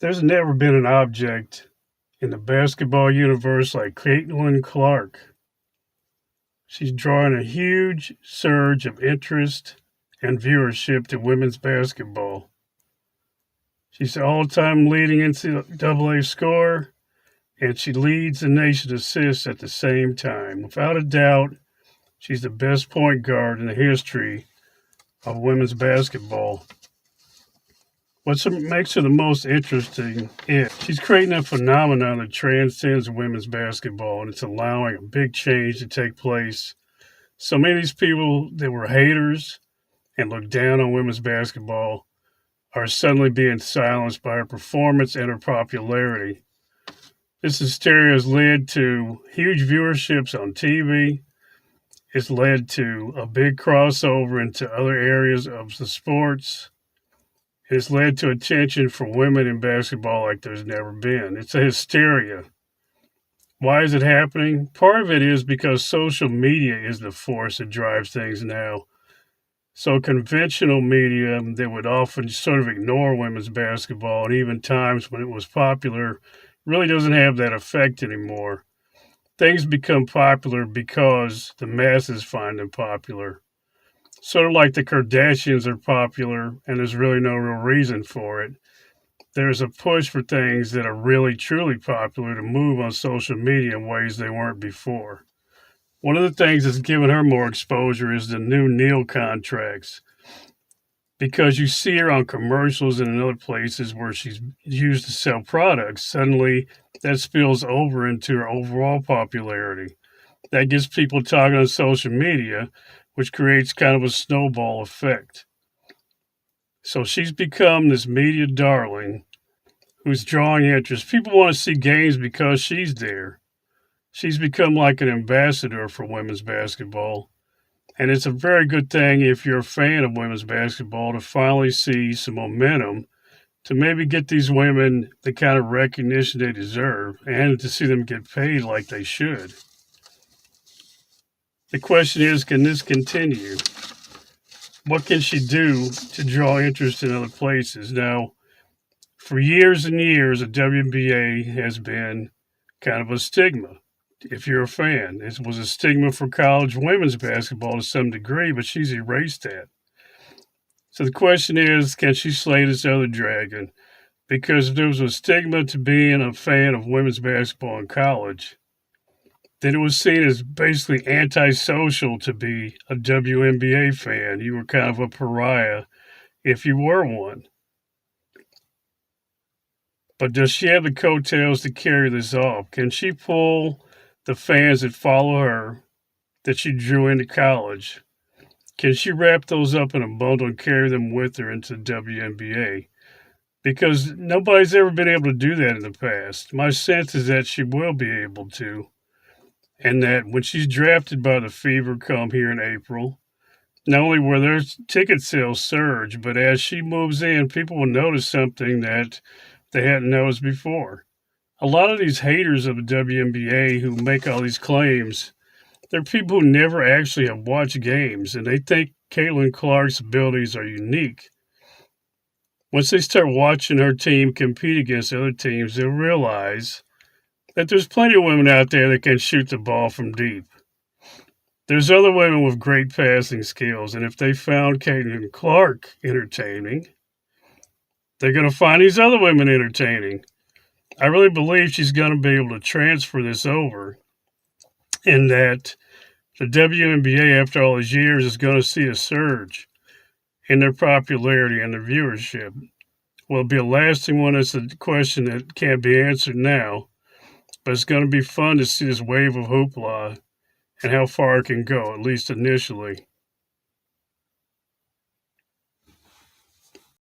There's never been an object in the basketball universe like Caitlin Clark. She's drawing a huge surge of interest and viewership to women's basketball. She's the all-time leading NCAA scorer, and she leads the nation assists at the same time. Without a doubt, she's the best point guard in the history of women's basketball. What makes her the most interesting is she's creating a phenomenon that transcends women's basketball, and it's allowing a big change to take place. So many of these people that were haters and looked down on women's basketball are suddenly being silenced by her performance and her popularity. This hysteria has led to huge viewerships on TV. It's led to a big crossover into other areas of the sports. It's led to attention for women in basketball like there's never been. It's a hysteria. Why is it happening? Part of it is because social media is the force that drives things now. So conventional media that would often sort of ignore women's basketball, and even times when it was popular, really doesn't have that effect anymore. Things become popular because the masses find them popular. Sort of like the Kardashians are popular, and there's really no real reason for it. There's a push for things that are really, truly popular to move on social media in ways they weren't before. One of the things that's given her more exposure is the new Neil contracts, because you see her on commercials and in other places where she's used to sell products. Suddenly, that spills over into her overall popularity. That gets people talking on social media, which creates kind of a snowball effect. So she's become this media darling who's drawing interest. People want to see games because she's there. She's become like an ambassador for women's basketball. And it's a very good thing if you're a fan of women's basketball to finally see some momentum to maybe get these women the kind of recognition they deserve and to see them get paid like they should. The question is, can this continue? What can she do to draw interest in other places? Now, for years and years, the WNBA has been kind of a stigma. If you're a fan, it was a stigma for college women's basketball to some degree, but she's erased that. So the question is, can she slay this other dragon? Because if there was a stigma to being a fan of women's basketball in college, then it was seen as basically antisocial to be a WNBA fan. You were kind of a pariah if you were one. But does she have the coattails to carry this off? Can she pull the fans that follow her, that she drew into college? Can she wrap those up in a bundle and carry them with her into the WNBA? Because nobody's ever been able to do that in the past. My sense is that she will be able to. And that when she's drafted by the Fever come here in April, not only will their ticket sales surge, but as she moves in, people will notice something that they hadn't noticed before. A lot of these haters of the WNBA who make all these claims, they're people who never actually have watched games, and they think Caitlin Clark's abilities are unique. Once they start watching her team compete against other teams, they'll realize that there's plenty of women out there that can shoot the ball from deep. There's other women with great passing skills, and if they found Caitlin Clark entertaining, they're going to find these other women entertaining. I really believe she's going to be able to transfer this over, and that the WNBA, after all these years, is going to see a surge in their popularity and their viewership. Will it be a lasting one? It's a question that can't be answered now. But it's going to be fun to see this wave of hoopla and how far it can go, at least initially.